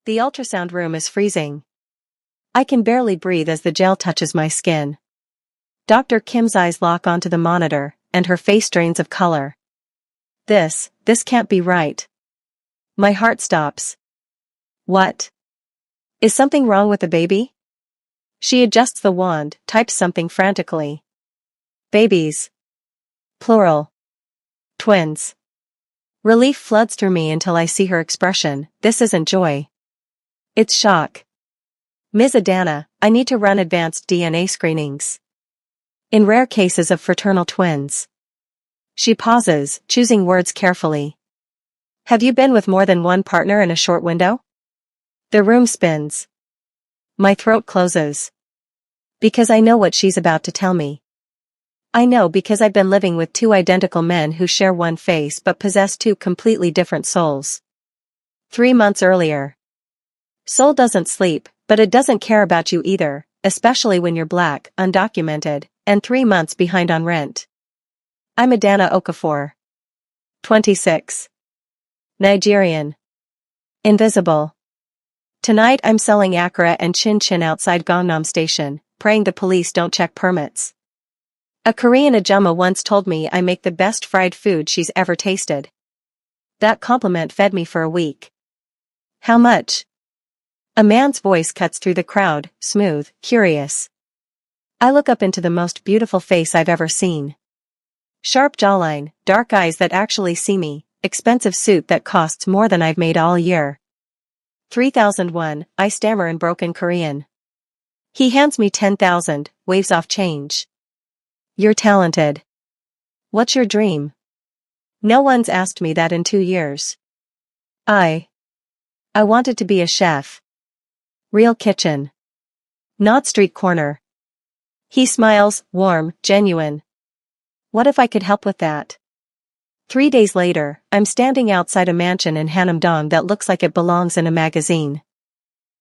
The ultrasound room is freezing. I can barely breathe as the gel touches my skin. Dr. Kim's eyes lock onto the monitor, and her face drains of color. This can't be right. My heart stops. What? Is something wrong with the baby? She adjusts the wand, types something frantically. Babies. Plural. Twins. Relief floods through me until I see her expression. This isn't joy. It's shock. Ms. Adana, I need to run advanced DNA screenings. In rare cases of fraternal twins. She pauses, choosing words carefully. Have you been with more than one partner in a short window? The room spins. My throat closes. Because I know what she's about to tell me. I know because I've been living with two identical men who share one face but possess two completely different souls. 3 months earlier. Soul doesn't sleep, but it doesn't care about you either, especially when you're black, undocumented, and 3 months behind on rent. I'm Adana Okafor. 26. Nigerian. Invisible. Tonight I'm selling akara and chin-chin outside Gangnam Station, praying the police don't check permits. A Korean ajumma once told me I make the best fried food she's ever tasted. That compliment fed me for a week. How much? A man's voice cuts through the crowd, smooth, curious. I look up into the most beautiful face I've ever seen. Sharp jawline, dark eyes that actually see me, expensive suit that costs more than I've made all year. 3001, I stammer in broken Korean. He hands me 10,000, waves off change. You're talented. What's your dream? No one's asked me that in 2 years. I wanted to be a chef. Real kitchen. Not street corner. He smiles, warm, genuine. What if I could help with that? 3 days later, I'm standing outside a mansion in Hanamdong that looks like it belongs in a magazine.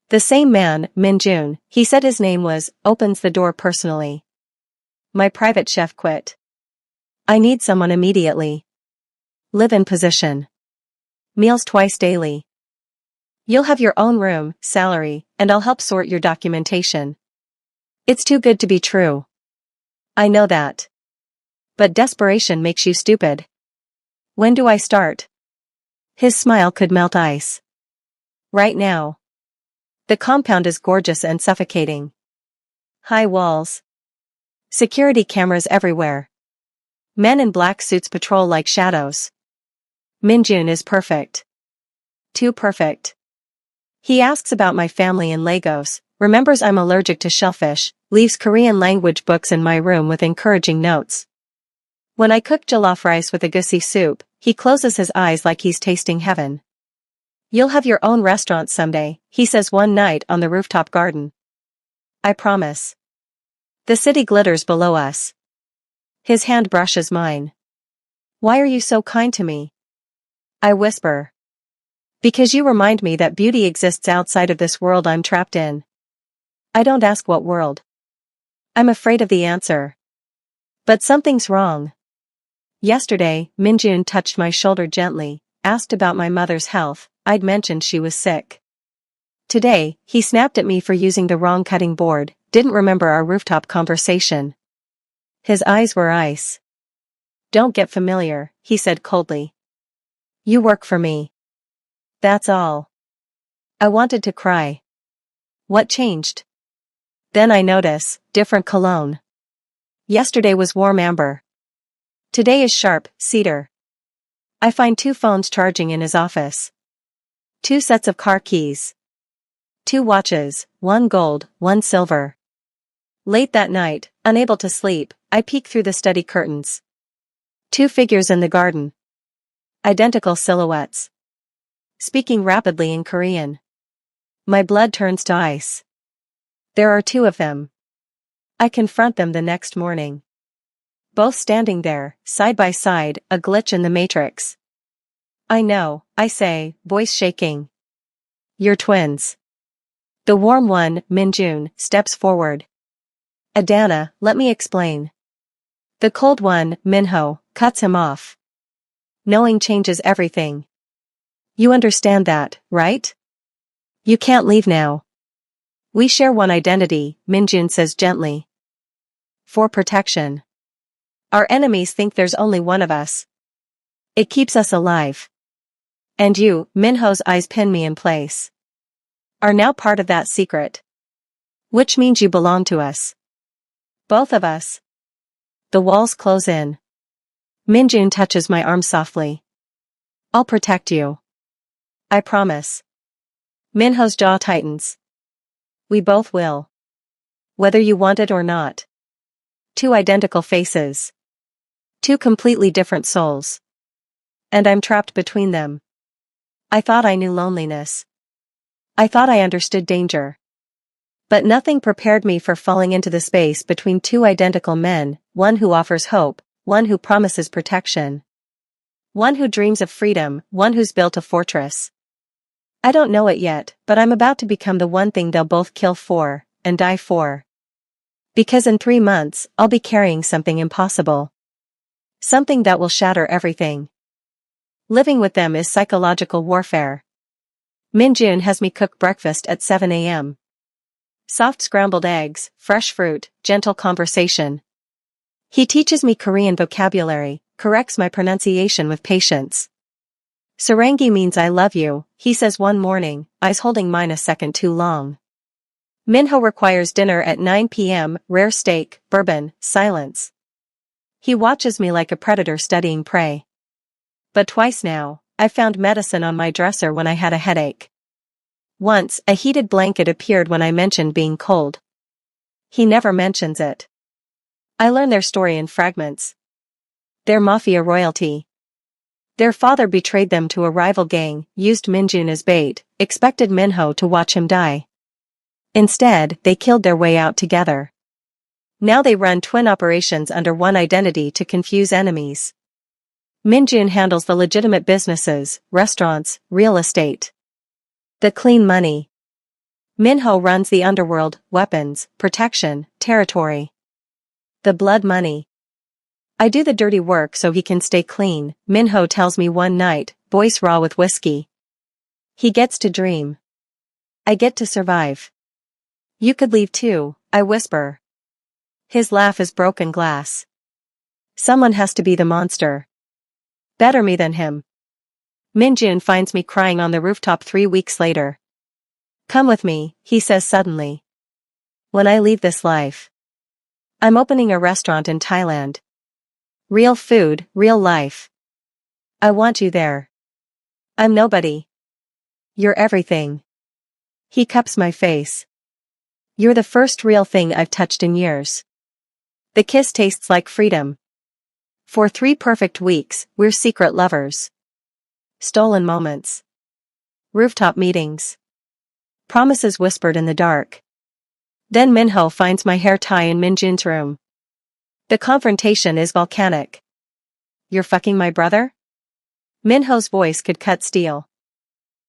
The same man, Min Jun, he said his name was, opens the door personally. My private chef quit. I need someone immediately. Live-in position. Meals twice daily. You'll have your own room, salary, and I'll help sort your documentation. It's too good to be true. I know that. But desperation makes you stupid. When do I start? His smile could melt ice. Right now. The compound is gorgeous and suffocating. High walls. Security cameras everywhere. Men in black suits patrol like shadows. Minjun is perfect. Too perfect. He asks about my family in Lagos, remembers I'm allergic to shellfish, leaves Korean language books in my room with encouraging notes. When I cook jollof rice with egusi soup, he closes his eyes like he's tasting heaven. You'll have your own restaurant someday, he says one night on the rooftop garden. I promise. The city glitters below us. His hand brushes mine. Why are you so kind to me? I whisper. Because you remind me that beauty exists outside of this world I'm trapped in. I don't ask what world. I'm afraid of the answer. But something's wrong. Yesterday, Minjun touched my shoulder gently, asked about my mother's health. I'd mentioned she was sick. Today, he snapped at me for using the wrong cutting board, didn't remember our rooftop conversation. His eyes were ice. Don't get familiar, he said coldly. You work for me. That's all. I wanted to cry. What changed? Then I notice, different cologne. Yesterday was warm amber. Today is sharp, cedar. I find 2 phones charging in his office. 2 sets of car keys. 2 watches, 1 gold, 1 silver. Late that night, unable to sleep, I peek through the study curtains. 2 figures in the garden. Identical silhouettes. Speaking rapidly in Korean. My blood turns to ice. There are 2 of them. I confront them the next morning. Both standing there, side by side, a glitch in the matrix. I know, I say, voice shaking. You're twins. The warm one, Minjun, steps forward. Adana, let me explain. The cold one, Minho, cuts him off. Knowing changes everything. You understand that, right? You can't leave now. We share one identity, Minjun says gently. For protection. Our enemies think there's only one of us. It keeps us alive. And you, Minho's eyes pin me in place, are now part of that secret. Which means you belong to us. Both of us. The walls close in. Minjun touches my arm softly. I'll protect you. I promise. Minho's jaw tightens. We both will. Whether you want it or not. Two identical faces. Two completely different souls. And I'm trapped between them. I thought I knew loneliness. I thought I understood danger. But nothing prepared me for falling into the space between two identical men, one who offers hope, one who promises protection. One who dreams of freedom, one who's built a fortress. I don't know it yet, but I'm about to become the one thing they'll both kill for, and die for. Because in 3 months, I'll be carrying something impossible. Something that will shatter everything. Living with them is psychological warfare. Minjun has me cook breakfast at 7 a.m. Soft scrambled eggs, fresh fruit, gentle conversation. He teaches me Korean vocabulary, corrects my pronunciation with patience. Sarangi means I love you, he says one morning, eyes holding mine a second too long. Minho requires dinner at 9 p.m., rare steak, bourbon, silence. He watches me like a predator studying prey. But twice now, I found medicine on my dresser when I had a headache. Once, a heated blanket appeared when I mentioned being cold. He never mentions it. I learn their story in fragments. They're Mafia royalty. Their father betrayed them to a rival gang, used Minjun as bait, expected Minho to watch him die. Instead, they killed their way out together. Now they run twin operations under one identity to confuse enemies. Minjun handles the legitimate businesses, restaurants, real estate. The clean money. Minho runs the underworld, weapons, protection, territory. The blood money. I do the dirty work so he can stay clean, Minho tells me one night, voice raw with whiskey. He gets to dream. I get to survive. You could leave too, I whisper. His laugh is broken glass. Someone has to be the monster. Better me than him. Minjun finds me crying on the rooftop 3 weeks later. Come with me, he says suddenly. When I leave this life. I'm opening a restaurant in Thailand. Real food, real life. I want you there. I'm nobody. You're everything. He cups my face. You're the first real thing I've touched in years. The kiss tastes like freedom. For 3 perfect weeks, we're secret lovers. Stolen moments. Rooftop meetings. Promises whispered in the dark. Then Minho finds my hair tie in Minjun's room. The confrontation is volcanic. You're fucking my brother? Minho's voice could cut steel.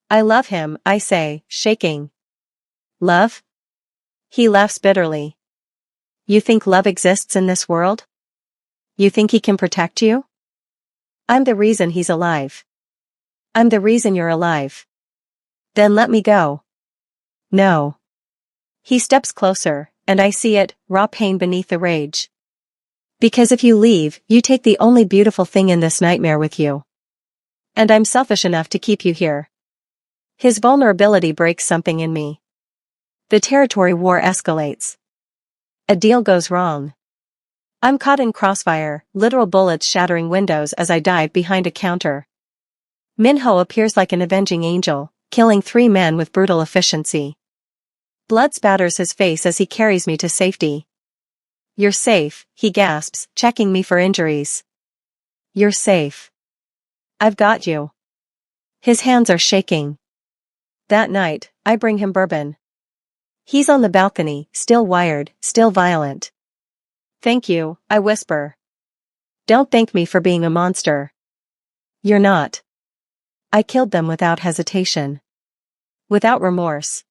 I love him, I say, shaking. Love? He laughs bitterly. You think love exists in this world? You think he can protect you? I'm the reason he's alive. I'm the reason you're alive. Then let me go. No. He steps closer, and I see it, raw pain beneath the rage. Because if you leave, you take the only beautiful thing in this nightmare with you. And I'm selfish enough to keep you here. His vulnerability breaks something in me. The territory war escalates. A deal goes wrong. I'm caught in crossfire, literal bullets shattering windows as I dive behind a counter. Minho appears like an avenging angel, killing 3 men with brutal efficiency. Blood spatters his face as he carries me to safety. You're safe, he gasps, checking me for injuries. You're safe. I've got you. His hands are shaking. That night, I bring him bourbon. He's on the balcony, still wired, still violent. Thank you, I whisper. Don't thank me for being a monster. You're not. I killed them without hesitation. Without remorse.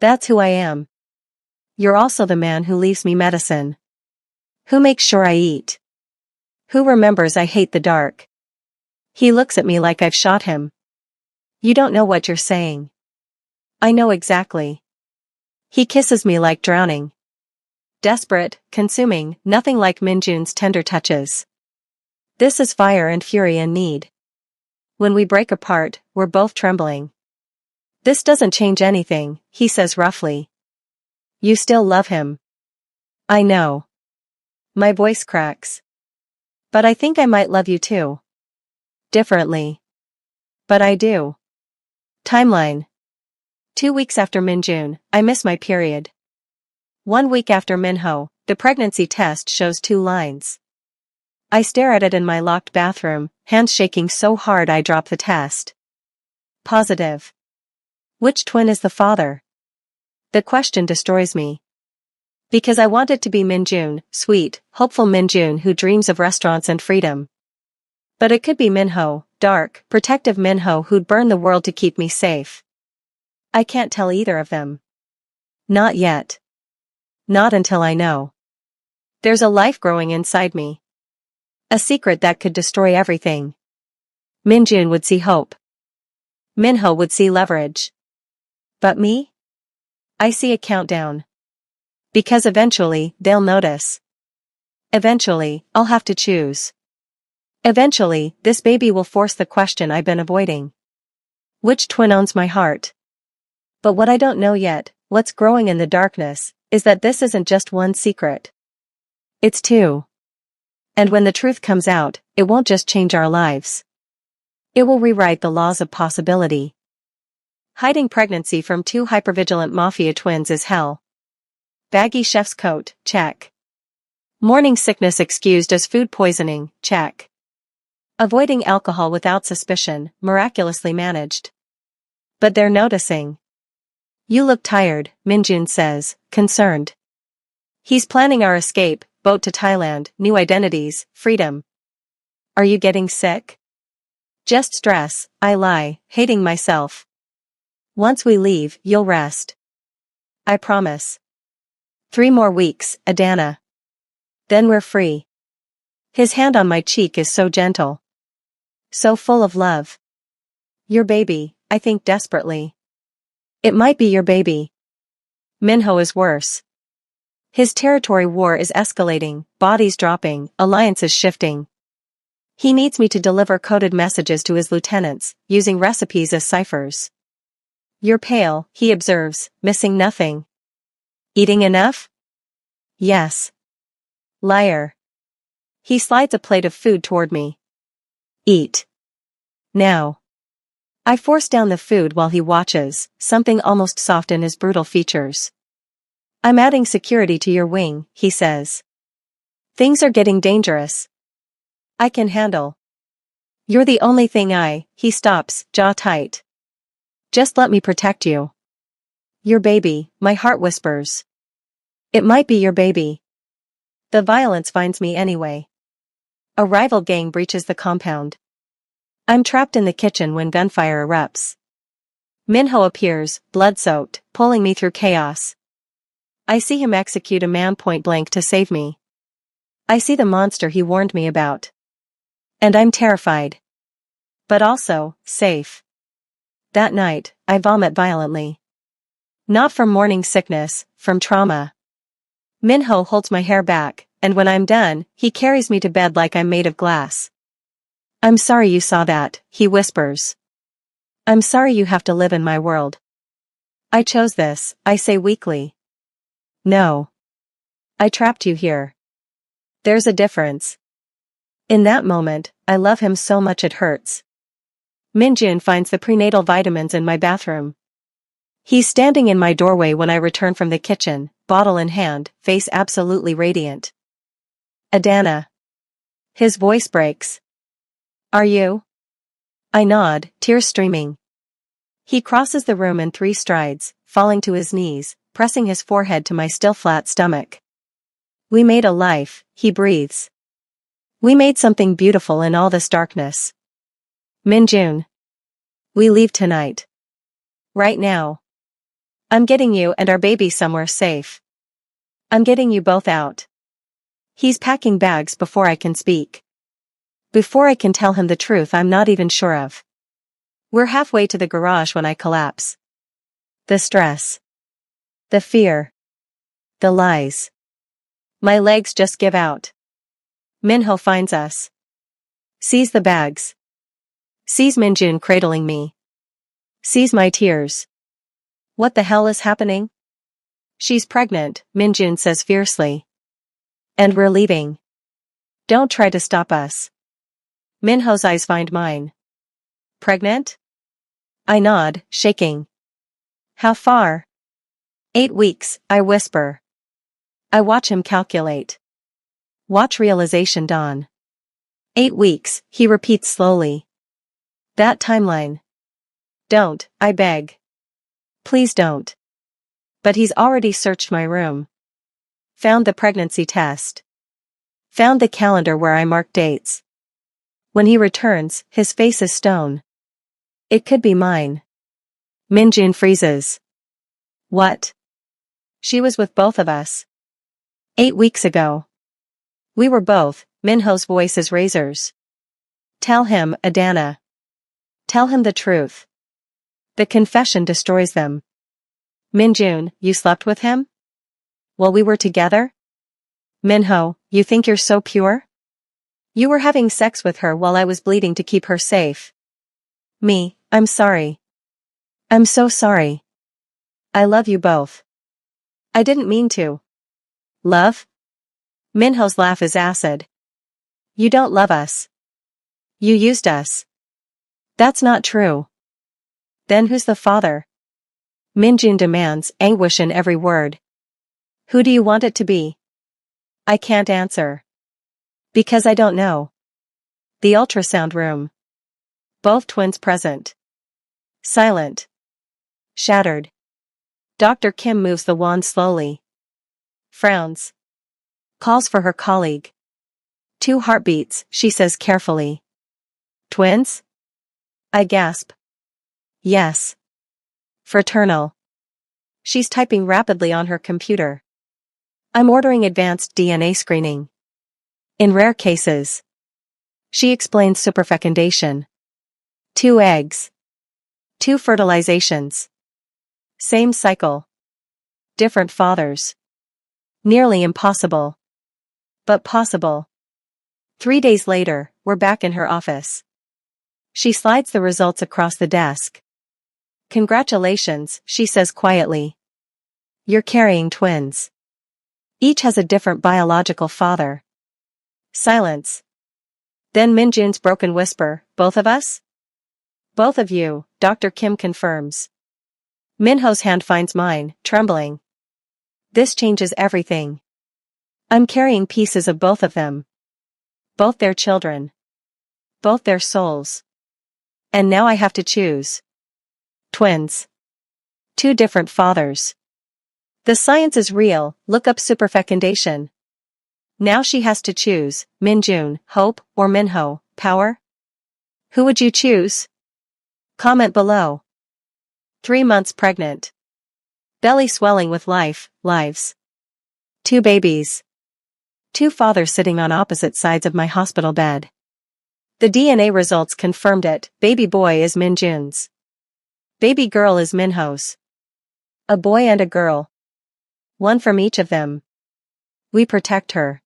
That's who I am. You're also the man who leaves me medicine. Who makes sure I eat. Who remembers I hate the dark. He looks at me like I've shot him. You don't know what you're saying. I know exactly. He kisses me like drowning. Desperate, consuming, nothing like Minjun's tender touches. This is fire and fury and need. When we break apart, we're both trembling. This doesn't change anything, he says roughly. You still love him. I know. My voice cracks. But I think I might love you too. Differently. But I do. Timeline. 2 weeks after Minjun, I miss my period. 1 week after Minho, the pregnancy test shows 2 lines. I stare at it in my locked bathroom, hands shaking so hard I drop the test. Positive. Which twin is the father? The question destroys me. Because I want it to be Minjun, sweet, hopeful Minjun who dreams of restaurants and freedom. But it could be Minho, dark, protective Minho who'd burn the world to keep me safe. I can't tell either of them. Not yet. Not until I know. There's a life growing inside me. A secret that could destroy everything. Minjun would see hope. Minho would see leverage. But me? I see a countdown. Because eventually, they'll notice. Eventually, I'll have to choose. Eventually, this baby will force the question I've been avoiding. Which twin owns my heart? But what I don't know yet, what's growing in the darkness, is that this isn't just one secret. It's 2. And when the truth comes out, it won't just change our lives. It will rewrite the laws of possibility. Hiding pregnancy from 2 hypervigilant Mafia twins is hell. Baggy chef's coat, check. Morning sickness excused as food poisoning, check. Avoiding alcohol without suspicion, miraculously managed. But they're noticing. You look tired, Minjun says, concerned. He's planning our escape, boat to Thailand, new identities, freedom. Are you getting sick? Just stress, I lie, hating myself. Once we leave, you'll rest. I promise. 3 more weeks, Adana. Then we're free. His hand on my cheek is so gentle. So full of love. Your baby, I think desperately. It might be your baby. Minho is worse. His territory war is escalating, bodies dropping, alliances shifting. He needs me to deliver coded messages to his lieutenants, using recipes as ciphers. You're pale, he observes, missing nothing. Eating enough? Yes. Liar. He slides a plate of food toward me. Eat. Now. I force down the food while he watches, something almost soft in his brutal features. I'm adding security to your wing, he says. Things are getting dangerous. I can handle. You're the only thing he stops, jaw tight. Just let me protect you. Your baby, my heart whispers. It might be your baby. The violence finds me anyway. A rival gang breaches the compound. I'm trapped in the kitchen when gunfire erupts. Minho appears, blood-soaked, pulling me through chaos. I see him execute a man point blank to save me. I see the monster he warned me about. And I'm terrified. But also, safe. That night, I vomit violently. Not from morning sickness, from trauma. Minho holds my hair back, and when I'm done, he carries me to bed like I'm made of glass. I'm sorry you saw that, he whispers. I'm sorry you have to live in my world. I chose this, I say weakly. No. I trapped you here. There's a difference. In that moment, I love him so much it hurts. Minjun finds the prenatal vitamins in my bathroom. He's standing in my doorway when I return from the kitchen, bottle in hand, face absolutely radiant. Adana. His voice breaks. Are you? I nod, tears streaming. He crosses the room in 3 strides, falling to his knees, pressing his forehead to my still flat stomach. We made a life, he breathes. We made something beautiful in all this darkness. Minjun. We leave tonight. Right now. I'm getting you and our baby somewhere safe. I'm getting you both out. He's packing bags before I can speak. Before I can tell him the truth I'm not even sure of. We're halfway to the garage when I collapse. The stress. The fear. The lies. My legs just give out. Minho finds us. Sees the bags. Sees Minjun cradling me. Sees my tears. What the hell is happening? She's pregnant, Minjun says fiercely. And we're leaving. Don't try to stop us. Minho's eyes find mine. Pregnant? I nod, shaking. How far? 8 weeks, I whisper. I watch him calculate. Watch realization dawn. 8 weeks, he repeats slowly. That timeline. Don't, I beg. Please don't. But he's already searched my room. Found the pregnancy test. Found the calendar where I mark dates. When he returns, his face is stone. It could be mine. Minjun freezes. What? She was with both of us. 8 weeks ago. We were both, Minho's voice is razors. Tell him, Adana. Tell him the truth. The confession destroys them. Minjun, you slept with him? While we were together? Minho, you think you're so pure? You were having sex with her while I was bleeding to keep her safe. Me, I'm sorry. I'm so sorry. I love you both. I didn't mean to. Love? Minho's laugh is acid. You don't love us. You used us. That's not true. Then who's the father? Minjun demands, anguish in every word. Who do you want it to be? I can't answer. Because I don't know. The ultrasound room. Both twins present. Silent. Shattered. Dr. Kim moves the wand slowly. Frowns. Calls for her colleague. 2 heartbeats, she says carefully. Twins? I gasp. Yes. Fraternal. She's typing rapidly on her computer. I'm ordering advanced DNA screening. In rare cases. She explains superfecundation. 2 eggs. 2 fertilizations. Same cycle. Different fathers. Nearly impossible. But possible. 3 days later, we're back in her office. She slides the results across the desk. Congratulations, she says quietly. You're carrying twins. Each has a different biological father. Silence. Then Minjun's broken whisper, both of us? Both of you, Dr. Kim confirms. Minho's hand finds mine, trembling. This changes everything. I'm carrying pieces of both of them. Both their children. Both their souls. And now I have to choose. Twins. 2 different fathers. The science is real, look up superfecundation. Now she has to choose, Minjun, hope, or Minho, power? Who would you choose? Comment below. 3 months pregnant. Belly swelling with lives. 2 babies. 2 fathers sitting on opposite sides of my hospital bed. The DNA results confirmed it, baby boy is Minjun's. Baby girl is Minho's. A boy and a girl. 1 from each of them. We protect her.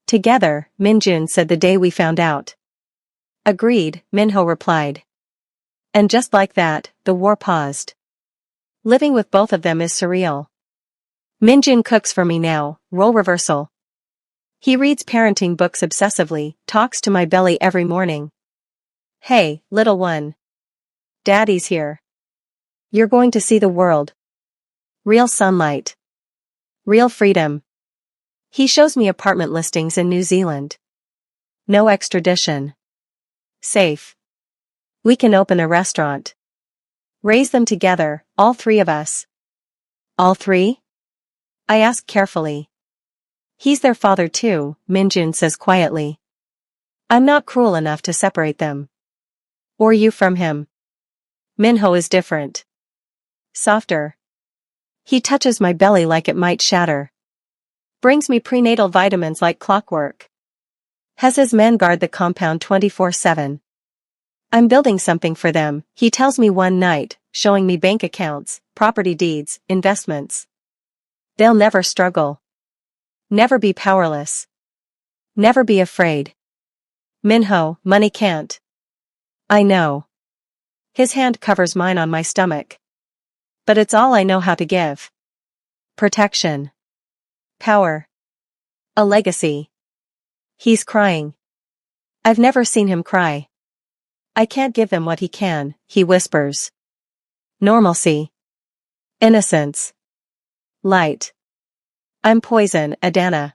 Together, Minjun said the day we found out. Agreed, Minho replied. And just like that, the war paused. Living with both of them is surreal. Minjun cooks for me now, role reversal. He reads parenting books obsessively, talks to my belly every morning. Hey, little one. Daddy's here. You're going to see the world. Real sunlight. Real freedom. He shows me apartment listings in New Zealand. No extradition. Safe. We can open a restaurant. Raise them together, all 3 of us. All 3? I ask carefully. He's their father too, Minjun says quietly. I'm not cruel enough to separate them. Or you from him. Minho is different. Softer. He touches my belly like it might shatter. Brings me prenatal vitamins like clockwork. Has his men guard the compound 24/7. I'm building something for them, he tells me one night, showing me bank accounts, property deeds, investments. They'll never struggle. Never be powerless. Never be afraid. Minho, money can't. I know. His hand covers mine on my stomach. But it's all I know how to give. Protection. Power. A legacy. He's crying. I've never seen him cry. I can't give them what he can, he whispers. Normalcy. Innocence. Light. I'm poison, Adana.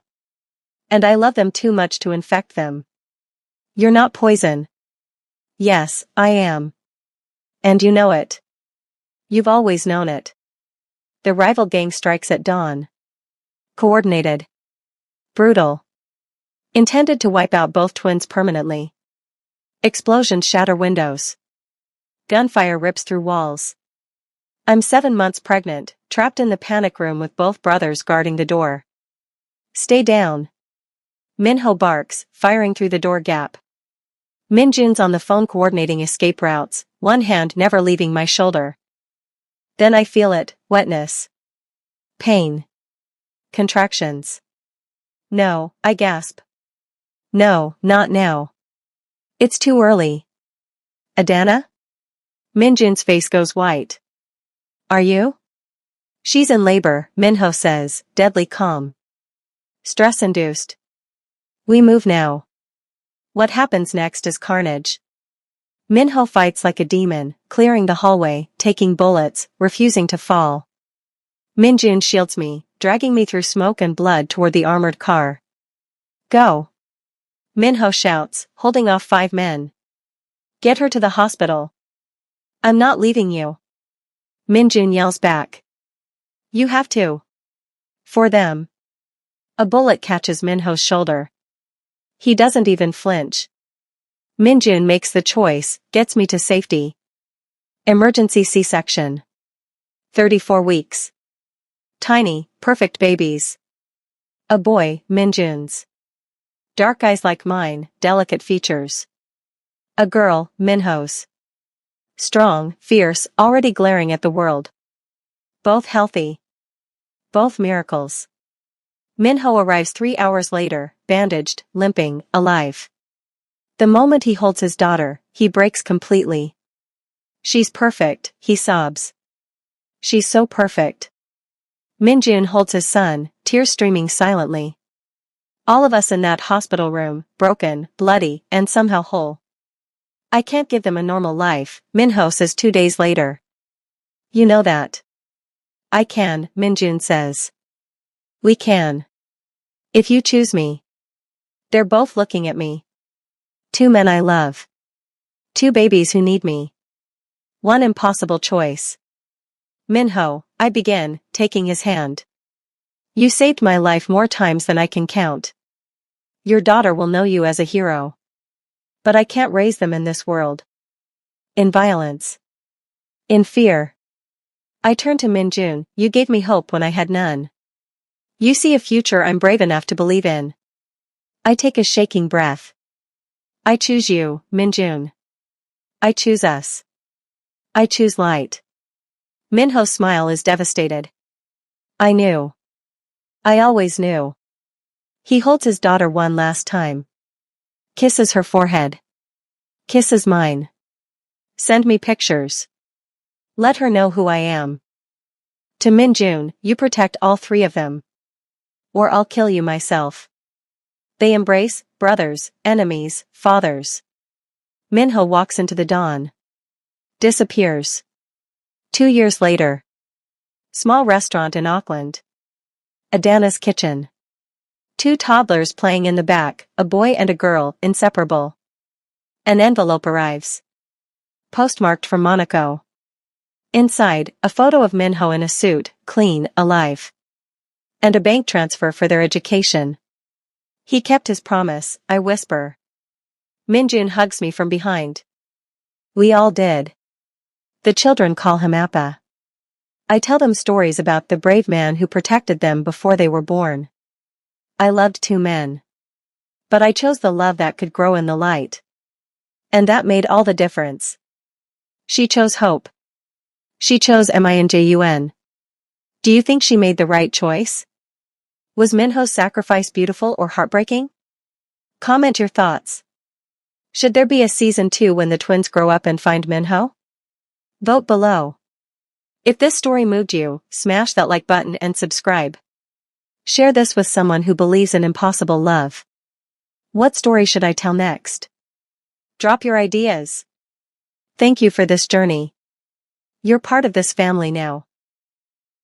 And I love them too much to infect them. You're not poison. Yes, I am. And you know it. You've always known it. The rival gang strikes at dawn. Coordinated. Brutal. Intended to wipe out both twins permanently. Explosions shatter windows. Gunfire rips through walls. I'm 7 months pregnant, trapped in the panic room with both brothers guarding the door. Stay down. Minho barks, firing through the door gap. Minjun's on the phone coordinating escape routes, one hand never leaving my shoulder. Then I feel it, wetness. Pain. Contractions. No, I gasp. No, not now. It's too early. Adana? Minjun's face goes white. Are you? She's in labor, Minho says, deadly calm. Stress-induced. We move now. What happens next is carnage. Minho fights like a demon, clearing the hallway, taking bullets, refusing to fall. Minjun shields me, dragging me through smoke and blood toward the armored car. Go. Minho shouts, holding off 5 men. Get her to the hospital. I'm not leaving you. Minjun yells back. You have to. For them. A bullet catches Minho's shoulder. He doesn't even flinch. Minjun makes the choice, gets me to safety. Emergency C-section. 34 weeks. Tiny, perfect babies. A boy, Minjun's. Dark eyes like mine, delicate features. A girl, Minho's. Strong, fierce, already glaring at the world. Both healthy. Both miracles. Minho arrives 3 hours later, bandaged, limping, alive. The moment he holds his daughter, he breaks completely. She's perfect, he sobs. She's so perfect. Minjun holds his son, tears streaming silently. All of us in that hospital room, broken, bloody, and somehow whole. I can't give them a normal life, Minho says 2 days later. You know that. I can, Minjun says. We can. If you choose me. They're both looking at me. 2 men I love. 2 babies who need me. One impossible choice. Minho, I begin, taking his hand. You saved my life more times than I can count. Your daughter will know you as a hero. But I can't raise them in this world. In violence. In fear. I turn to Minjun, you gave me hope when I had none. You see a future I'm brave enough to believe in. I take a shaking breath. I choose you, Minjun. I choose us. I choose light. Minho's smile is devastated. I knew. I always knew. He holds his daughter one last time. Kisses her forehead. Kisses mine. Send me pictures. Let her know who I am. To Minjun, you protect all 3 of them. Or I'll kill you myself. They embrace, brothers, enemies, fathers. Minho walks into the dawn. Disappears. 2 years later. Small restaurant in Auckland. Adana's kitchen. 2 toddlers playing in the back, a boy and a girl, inseparable. An envelope arrives. Postmarked from Monaco. Inside, a photo of Minho in a suit, clean, alive. And a bank transfer for their education. He kept his promise, I whisper. Minjun hugs me from behind. We all did. The children call him Appa. I tell them stories about the brave man who protected them before they were born. I loved 2 men. But I chose the love that could grow in the light. And that made all the difference. She chose hope. She chose Minjun. Do you think she made the right choice? Was Minho's sacrifice beautiful or heartbreaking? Comment your thoughts. Should there be a season 2 when the twins grow up and find Minho? Vote below. If this story moved you, smash that like button and subscribe. Share this with someone who believes in impossible love. What story should I tell next? Drop your ideas. Thank you for this journey. You're part of this family now.